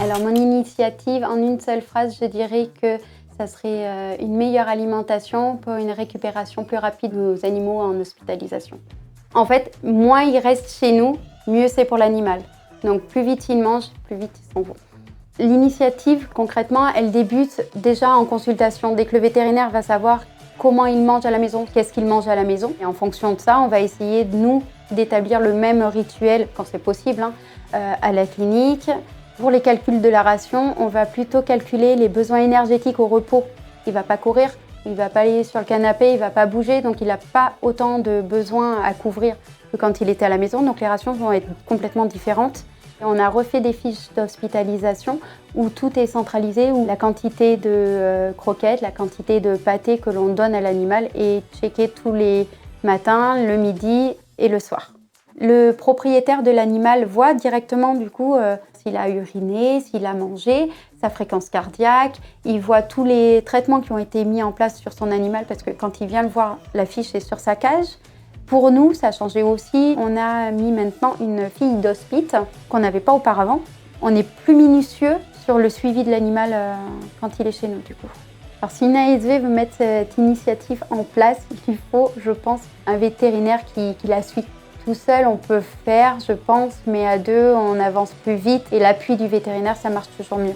Alors mon initiative, en une seule phrase, je dirais que ça serait une meilleure alimentation pour une récupération plus rapide de nos animaux en hospitalisation. En fait, moins ils restent chez nous, mieux c'est pour l'animal. Donc plus vite ils mangent, plus vite ils s'en vont. L'initiative, concrètement, elle débute déjà en consultation. Dès que le vétérinaire va savoir comment il mange à la maison, qu'est-ce qu'il mange à la maison. Et en fonction de ça, on va essayer, nous, d'établir le même rituel, quand c'est possible, à la clinique. Pour les calculs de la ration, on va plutôt calculer les besoins énergétiques au repos. Il ne va pas courir, il ne va pas aller sur le canapé, il ne va pas bouger, donc il n'a pas autant de besoins à couvrir que quand il était à la maison. Donc les rations vont être complètement différentes. Et on a refait des fiches d'hospitalisation où tout est centralisé, où la quantité de croquettes, la quantité de pâté que l'on donne à l'animal est checkée tous les matins, le midi et le soir. Le propriétaire de l'animal voit directement du coup s'il a uriné, s'il a mangé, sa fréquence cardiaque. Il voit tous les traitements qui ont été mis en place sur son animal parce que quand il vient le voir, la fiche est sur sa cage. Pour nous, ça a changé aussi. On a mis maintenant une fille d'hospice qu'on n'avait pas auparavant. On est plus minutieux sur le suivi de l'animal quand il est chez nous du coup. Alors si une ASV veut mettre cette initiative en place, il faut, je pense, un vétérinaire qui la suit. Tout seul, on peut faire, je pense, mais à deux, on avance plus vite et l'appui du vétérinaire, ça marche toujours mieux.